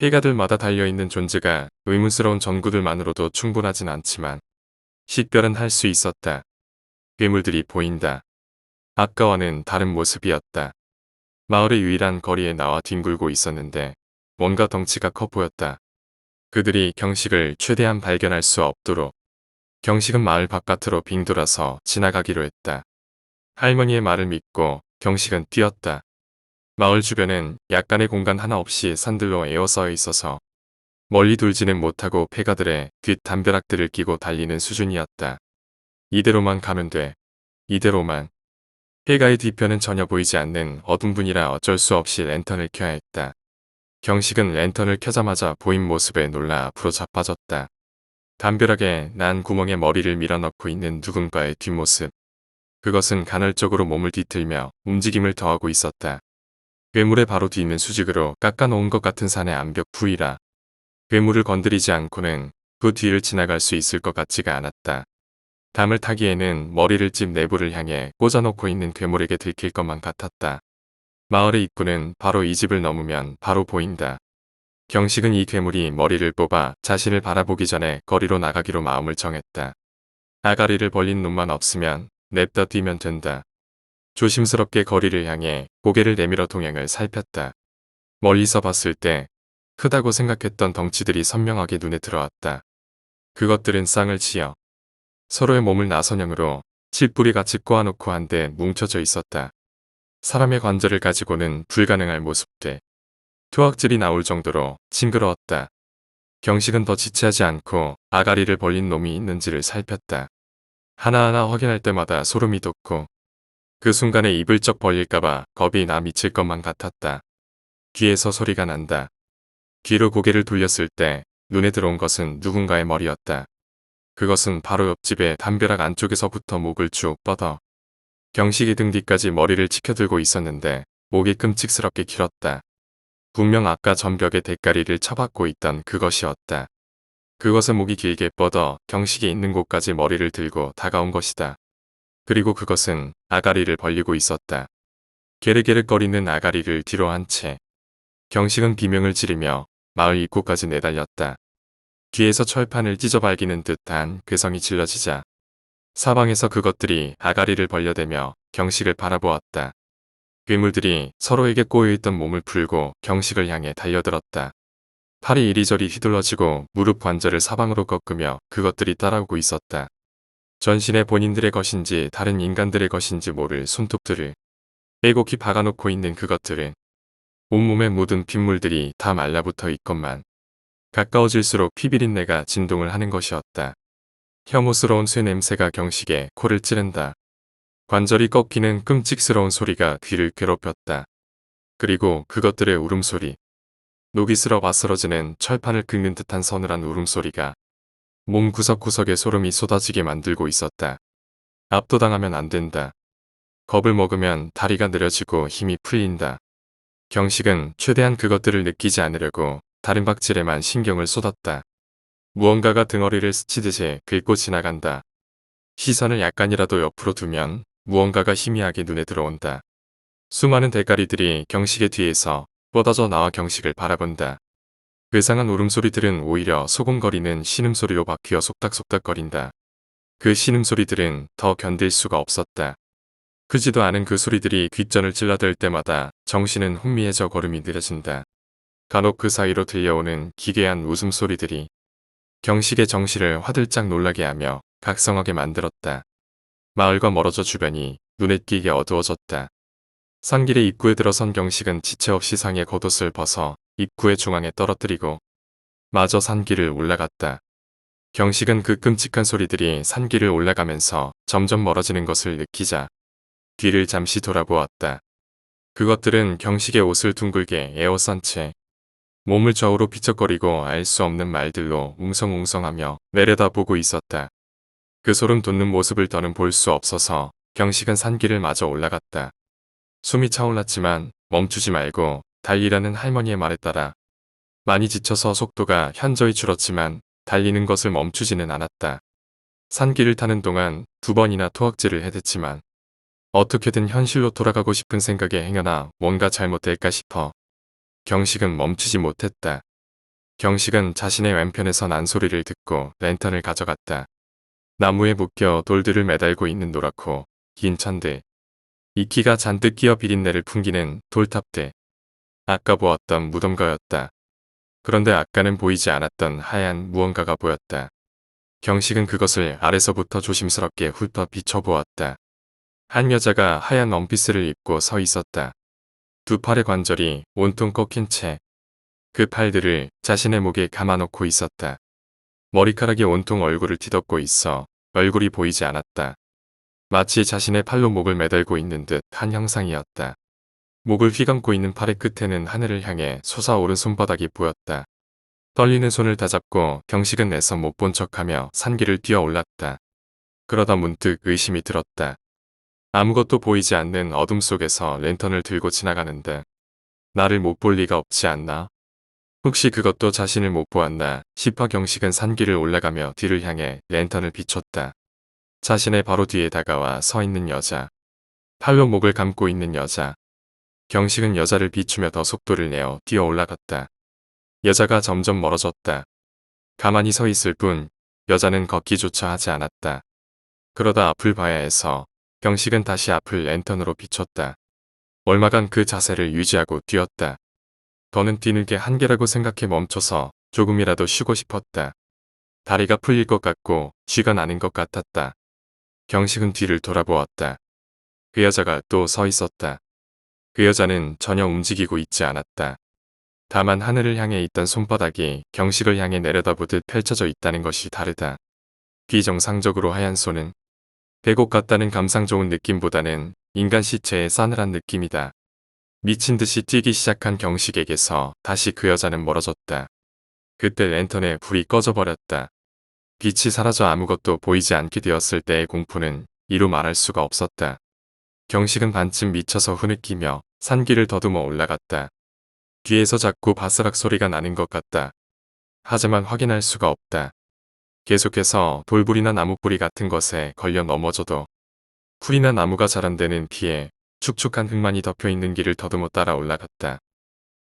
해가들마다 달려있는 존재가 의문스러운 전구들만으로도 충분하진 않지만 식별은 할 수 있었다. 괴물들이 보인다. 아까와는 다른 모습이었다. 마을의 유일한 거리에 나와 뒹굴고 있었는데 뭔가 덩치가 커 보였다. 그들이 경식을 최대한 발견할 수 없도록 경식은 마을 바깥으로 빙 돌아서 지나가기로 했다. 할머니의 말을 믿고 경식은 뛰었다. 마을 주변은 약간의 공간 하나 없이 산들로 에워싸여 있어서 멀리 돌지는 못하고 폐가들의 뒷 담벼락들을 끼고 달리는 수준이었다. 이대로만 가면 돼. 이대로만. 폐가의 뒤편은 전혀 보이지 않는 어둠 분이라 어쩔 수 없이 랜턴을 켜야 했다. 경식은 랜턴을 켜자마자 보인 모습에 놀라 앞으로 자빠졌다. 담벼락에 난 구멍에 머리를 밀어넣고 있는 누군가의 뒷모습. 그것은 간헐적으로 몸을 뒤틀며 움직임을 더하고 있었다. 괴물의 바로 뒤 있는 수직으로 깎아놓은 것 같은 산의 암벽 부위라. 괴물을 건드리지 않고는 그 뒤를 지나갈 수 있을 것 같지가 않았다. 담을 타기에는 머리를 집 내부를 향해 꽂아놓고 있는 괴물에게 들킬 것만 같았다. 마을의 입구는 바로 이 집을 넘으면 바로 보인다. 경식은 이 괴물이 머리를 뽑아 자신을 바라보기 전에 거리로 나가기로 마음을 정했다. 아가리를 벌린 눈만 없으면 냅다 뛰면 된다. 조심스럽게 거리를 향해 고개를 내밀어 동향을 살폈다. 멀리서 봤을 때 크다고 생각했던 덩치들이 선명하게 눈에 들어왔다. 그것들은 쌍을 지어 서로의 몸을 나선형으로 칠뿌리같이 꼬아놓고 한데 뭉쳐져 있었다. 사람의 관절을 가지고는 불가능할 모습들. 투악질이 나올 정도로 징그러웠다. 경식은 더 지체하지 않고 아가리를 벌린 놈이 있는지를 살폈다. 하나하나 확인할 때마다 소름이 돋고 그 순간에 입을 쩍 벌릴까봐 겁이 나 미칠 것만 같았다. 귀에서 소리가 난다. 뒤로 고개를 돌렸을 때 눈에 들어온 것은 누군가의 머리였다. 그것은 바로 옆집의 담벼락 안쪽에서부터 목을 쭉 뻗어 경식이 등 뒤까지 머리를 치켜들고 있었는데 목이 끔찍스럽게 길었다. 분명 아까 전벽에 대가리를 쳐박고 있던 그것이었다. 그것은 목이 길게 뻗어 경식이 있는 곳까지 머리를 들고 다가온 것이다. 그리고 그것은 아가리를 벌리고 있었다. 게르게르거리는 아가리를 뒤로 한 채 경식은 비명을 지르며 마을 입구까지 내달렸다. 뒤에서 철판을 찢어발기는 듯한 괴성이 질러지자 사방에서 그것들이 아가리를 벌려대며 경식을 바라보았다. 괴물들이 서로에게 꼬여있던 몸을 풀고 경식을 향해 달려들었다. 팔이 이리저리 휘둘러지고 무릎 관절을 사방으로 꺾으며 그것들이 따라오고 있었다. 전신에 본인들의 것인지 다른 인간들의 것인지 모를 손톱들을 빼곡히 박아놓고 있는 그것들은 온몸에 묻은 핏물들이 다 말라붙어 있건만 가까워질수록 피비린내가 진동을 하는 것이었다. 혐오스러운 쇠 냄새가 경식의 코를 찌른다. 관절이 꺾이는 끔찍스러운 소리가 귀를 괴롭혔다. 그리고 그것들의 울음소리. 녹이 슬어 바스러지는 철판을 긁는 듯한 서늘한 울음소리가 몸 구석구석에 소름이 쏟아지게 만들고 있었다. 압도당하면 안 된다. 겁을 먹으면 다리가 느려지고 힘이 풀린다. 경식은 최대한 그것들을 느끼지 않으려고 다른 박질에만 신경을 쏟았다. 무언가가 등허리를 스치듯이 긁고 지나간다. 시선을 약간이라도 옆으로 두면 무언가가 희미하게 눈에 들어온다. 수많은 대가리들이 경식의 뒤에서 뻗어져 나와 경식을 바라본다. 괴상한 울음소리들은 오히려 소곤거리는 신음소리로 바뀌어 속닥속닥거린다. 그 신음소리들은 더 견딜 수가 없었다. 크지도 않은 그 소리들이 귓전을 찔러댈 때마다 정신은 혼미해져 걸음이 느려진다. 간혹 그 사이로 들려오는 기괴한 웃음소리들이 경식의 정신을 화들짝 놀라게 하며 각성하게 만들었다. 마을과 멀어져 주변이 눈에 띄게 어두워졌다. 산길의 입구에 들어선 경식은 지체 없이 상의 겉옷을 벗어 입구의 중앙에 떨어뜨리고 마저 산길을 올라갔다. 경식은 그 끔찍한 소리들이 산길을 올라가면서 점점 멀어지는 것을 느끼자 뒤를 잠시 돌아보았다. 그것들은 경식의 옷을 둥글게 에워싼 채 몸을 좌우로 비쩍거리고 알 수 없는 말들로 웅성웅성하며 내려다보고 있었다. 그 소름 돋는 모습을 더는 볼 수 없어서 경식은 산길을 마저 올라갔다. 숨이 차올랐지만 멈추지 말고 달리라는 할머니의 말에 따라 많이 지쳐서 속도가 현저히 줄었지만 달리는 것을 멈추지는 않았다. 산길을 타는 동안 2번이나 토악질을 해댔지만 어떻게든 현실로 돌아가고 싶은 생각에 행여나 뭔가 잘못될까 싶어 경식은 멈추지 못했다. 경식은 자신의 왼편에서 난 소리를 듣고 랜턴을 가져갔다. 나무에 묶여 돌들을 매달고 있는 노랗고 긴 천들, 이끼가 잔뜩 끼어 비린내를 풍기는 돌탑들, 아까 보았던 무덤가였다. 그런데 아까는 보이지 않았던 하얀 무언가가 보였다. 경식은 그것을 아래서부터 조심스럽게 훑어 비춰보았다. 한 여자가 하얀 원피스를 입고 서 있었다. 2 팔의 관절이 온통 꺾인 채 그 팔들을 자신의 목에 감아놓고 있었다. 머리카락이 온통 얼굴을 뒤덮고 있어 얼굴이 보이지 않았다. 마치 자신의 팔로 목을 매달고 있는 듯 한 형상이었다. 목을 휘감고 있는 팔의 끝에는 하늘을 향해 솟아오른 손바닥이 보였다. 떨리는 손을 다잡고 경식은 애써 못 본 척하며 산길을 뛰어 올랐다. 그러다 문득 의심이 들었다. 아무것도 보이지 않는 어둠 속에서 랜턴을 들고 지나가는데 나를 못 볼 리가 없지 않나? 혹시 그것도 자신을 못 보았나 싶어 경식은 산길을 올라가며 뒤를 향해 랜턴을 비췄다. 자신의 바로 뒤에 다가와 서 있는 여자. 팔로 목을 감고 있는 여자. 경식은 여자를 비추며 더 속도를 내어 뛰어 올라갔다. 여자가 점점 멀어졌다. 가만히 서 있을 뿐 여자는 걷기조차 하지 않았다. 그러다 앞을 봐야 해서 경식은 다시 앞을 랜턴으로 비췄다. 얼마간 그 자세를 유지하고 뛰었다. 더는 뛰는 게 한계라고 생각해 멈춰서 조금이라도 쉬고 싶었다. 다리가 풀릴 것 같고 쥐가 나는 것 같았다. 경식은 뒤를 돌아보았다. 그 여자가 또 서 있었다. 그 여자는 전혀 움직이고 있지 않았다. 다만 하늘을 향해 있던 손바닥이 경식을 향해 내려다보듯 펼쳐져 있다는 것이 다르다. 비정상적으로 하얀 손은 배곡 같다는 감상 좋은 느낌보다는 인간 시체의 싸늘한 느낌이다. 미친 듯이 뛰기 시작한 경식에게서 다시 그 여자는 멀어졌다. 그때 랜턴에 불이 꺼져버렸다. 빛이 사라져 아무것도 보이지 않게 되었을 때의 공포는 이루 말할 수가 없었다. 경식은 반쯤 미쳐서 흐느끼며 산길을 더듬어 올라갔다. 뒤에서 자꾸 바스락 소리가 나는 것 같다. 하지만 확인할 수가 없다. 계속해서 돌불이나 나무뿌리 같은 것에 걸려 넘어져도 풀이나 나무가 자란되는 뒤에 축축한 흙만이 덮여있는 길을 더듬어 따라 올라갔다.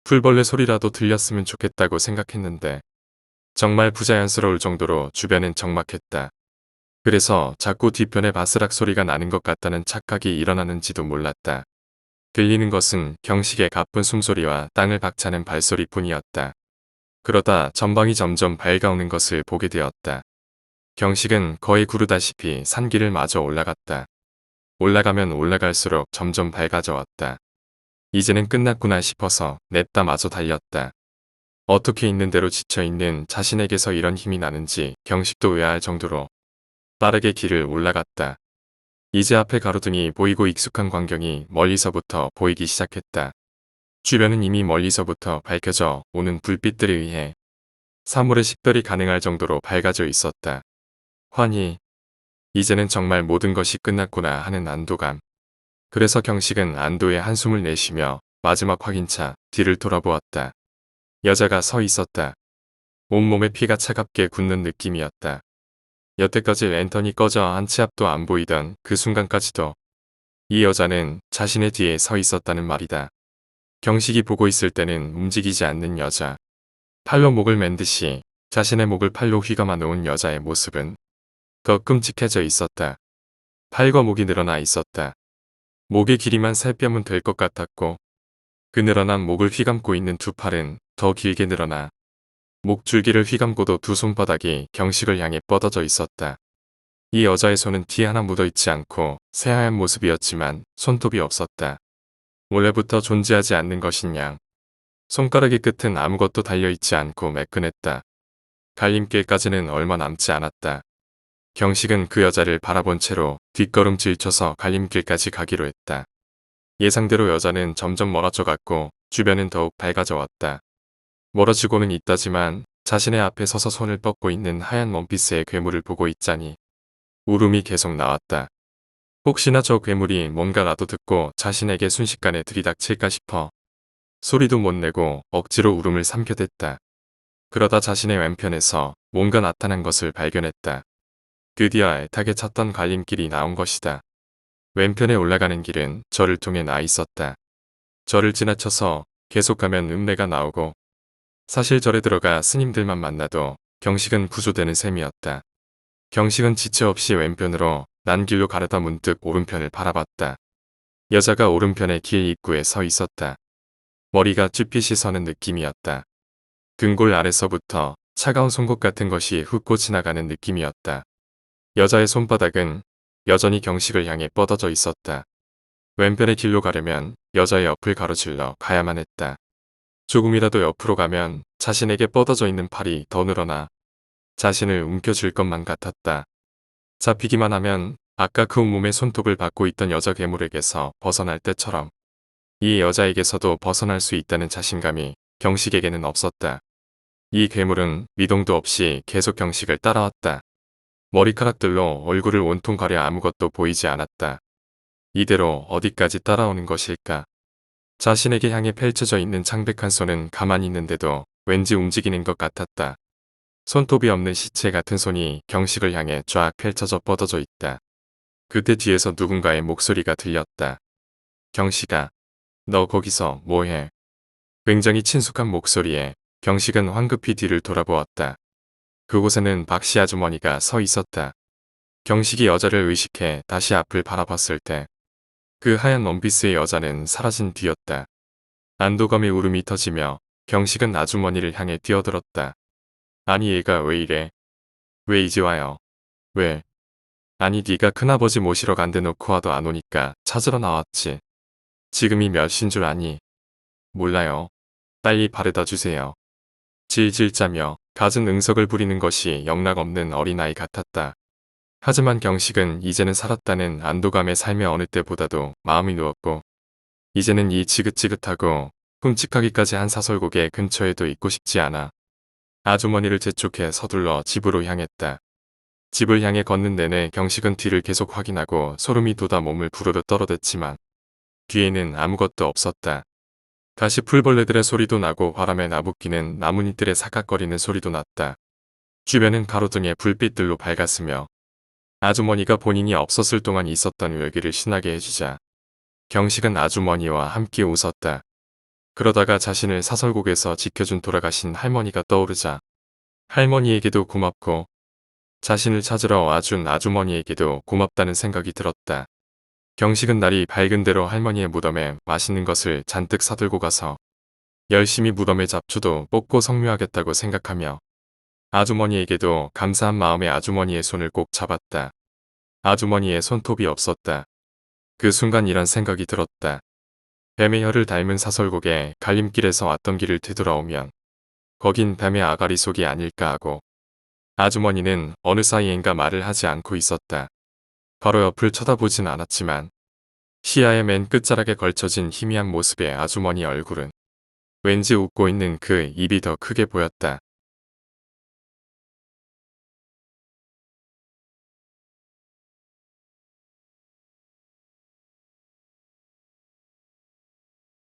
풀벌레 소리라도 들렸으면 좋겠다고 생각했는데 정말 부자연스러울 정도로 주변은 적막했다. 그래서 자꾸 뒤편에 바스락 소리가 나는 것 같다는 착각이 일어나는지도 몰랐다. 들리는 것은 경식의 가쁜 숨소리와 땅을 박차는 발소리뿐이었다. 그러다 전방이 점점 밝아오는 것을 보게 되었다. 경식은 거의 구르다시피 산길을 마저 올라갔다. 올라가면 올라갈수록 점점 밝아져 왔다. 이제는 끝났구나 싶어서 냅다 마저 달렸다. 어떻게 있는 대로 지쳐있는 자신에게서 이런 힘이 나는지 경식도 의아할 정도로 빠르게 길을 올라갔다. 이제 앞에 가로등이 보이고 익숙한 광경이 멀리서부터 보이기 시작했다. 주변은 이미 멀리서부터 밝혀져 오는 불빛들에 의해 사물의 식별이 가능할 정도로 밝아져 있었다. 환희, 이제는 정말 모든 것이 끝났구나 하는 안도감. 그래서 경식은 안도의 한숨을 내쉬며 마지막 확인차 뒤를 돌아보았다. 여자가 서 있었다. 온몸에 피가 차갑게 굳는 느낌이었다. 여태까지 랜턴이 꺼져 한 치 앞도 안 보이던 그 순간까지도 이 여자는 자신의 뒤에 서 있었다는 말이다. 경식이 보고 있을 때는 움직이지 않는 여자. 팔로 목을 맨 듯이 자신의 목을 팔로 휘감아 놓은 여자의 모습은 더 끔찍해져 있었다. 팔과 목이 늘어나 있었다. 목의 길이만 살펴면 될 것 같았고 그 늘어난 목을 휘감고 있는 두 팔은 더 길게 늘어나 목줄기를 휘감고도 두 손바닥이 경식을 향해 뻗어져 있었다. 이 여자의 손은 티 하나 묻어있지 않고 새하얀 모습이었지만 손톱이 없었다. 원래부터 존재하지 않는 것이냐. 손가락의 끝은 아무것도 달려있지 않고 매끈했다. 갈림길까지는 얼마 남지 않았다. 경식은 그 여자를 바라본 채로 뒷걸음질 쳐서 갈림길까지 가기로 했다. 예상대로 여자는 점점 멀어져 갔고 주변은 더욱 밝아져 왔다. 멀어지고는 있다지만 자신의 앞에 서서 손을 뻗고 있는 하얀 원피스의 괴물을 보고 있자니 울음이 계속 나왔다. 혹시나 저 괴물이 뭔가라도 듣고 자신에게 순식간에 들이닥칠까 싶어 소리도 못 내고 억지로 울음을 삼켜댔다. 그러다 자신의 왼편에서 뭔가 나타난 것을 발견했다. 드디어 애타게 찾던 갈림길이 나온 것이다. 왼편에 올라가는 길은 절을 통해 나 있었다. 절을 지나쳐서 계속 가면 읍내가 나오고 사실 절에 들어가 스님들만 만나도 경식은 구조되는 셈이었다. 경식은 지체 없이 왼편으로 난 길로 가려다 문득 오른편을 바라봤다. 여자가 오른편의 길 입구에 서 있었다. 머리가 쭈핏이 서는 느낌이었다. 등골 아래서부터 차가운 송곳 같은 것이 훑고 지나가는 느낌이었다. 여자의 손바닥은 여전히 경식을 향해 뻗어져 있었다. 왼편의 길로 가려면 여자의 옆을 가로질러 가야만 했다. 조금이라도 옆으로 가면 자신에게 뻗어져 있는 팔이 더 늘어나 자신을 움켜쥘 것만 같았다. 잡히기만 하면 아까 그 온몸에 손톱을 받고 있던 여자 괴물에게서 벗어날 때처럼 이 여자에게서도 벗어날 수 있다는 자신감이 경식에게는 없었다. 이 괴물은 미동도 없이 계속 경식을 따라왔다. 머리카락들로 얼굴을 온통 가려 아무것도 보이지 않았다. 이대로 어디까지 따라오는 것일까? 자신에게 향해 펼쳐져 있는 창백한 손은 가만히 있는데도 왠지 움직이는 것 같았다. 손톱이 없는 시체 같은 손이 경식을 향해 쫙 펼쳐져 뻗어져 있다. 그때 뒤에서 누군가의 목소리가 들렸다. 경식아, 너 거기서 뭐해? 굉장히 친숙한 목소리에 경식은 황급히 뒤를 돌아보았다. 그곳에는 박씨 아주머니가 서 있었다. 경식이 여자를 의식해 다시 앞을 바라봤을 때 그 하얀 원피스의 여자는 사라진 뒤였다. 안도감의 울음이 터지며 경식은 아주머니를 향해 뛰어들었다. 아니 얘가 왜 이래? 왜 이제 와요? 왜? 아니 네가 큰아버지 모시러 간데 놓고 와도 안 오니까 찾으러 나왔지. 지금이 몇 시인 줄 아니? 몰라요. 빨리 바래다 주세요. 질질 짜며 갖은 응석을 부리는 것이 영락없는 어린아이 같았다. 하지만 경식은 이제는 살았다는 안도감에 삶의 어느 때보다도 마음이 누웠고 이제는 이 지긋지긋하고 끔찍하기까지 한 사설곡의 근처에도 있고 싶지 않아. 아주머니를 재촉해 서둘러 집으로 향했다. 집을 향해 걷는 내내 경식은 뒤를 계속 확인하고 소름이 돋아 몸을 부르르 떨어댔지만 뒤에는 아무것도 없었다. 다시 풀벌레들의 소리도 나고 바람에 나부끼는 나뭇잎들의 사각거리는 소리도 났다. 주변은 가로등의 불빛들로 밝았으며 아주머니가 본인이 없었을 동안 있었던 외기를 신나게 해주자 경식은 아주머니와 함께 웃었다. 그러다가 자신을 사설곡에서 지켜준 돌아가신 할머니가 떠오르자 할머니에게도 고맙고 자신을 찾으러 와준 아주머니에게도 고맙다는 생각이 들었다. 경식은 날이 밝은 대로 할머니의 무덤에 맛있는 것을 잔뜩 사들고 가서 열심히 무덤의 잡초도 뽑고 성묘하겠다고 생각하며 아주머니에게도 감사한 마음에 아주머니의 손을 꼭 잡았다. 아주머니의 손톱이 없었다. 그 순간 이런 생각이 들었다. 뱀의 혀를 닮은 사설곡에 갈림길에서 왔던 길을 되돌아오면 거긴 뱀의 아가리 속이 아닐까 하고 아주머니는 어느 사이엔가 말을 하지 않고 있었다. 바로 옆을 쳐다보진 않았지만 시야의 맨 끝자락에 걸쳐진 희미한 모습의 아주머니 얼굴은 왠지 웃고 있는 그 입이 더 크게 보였다.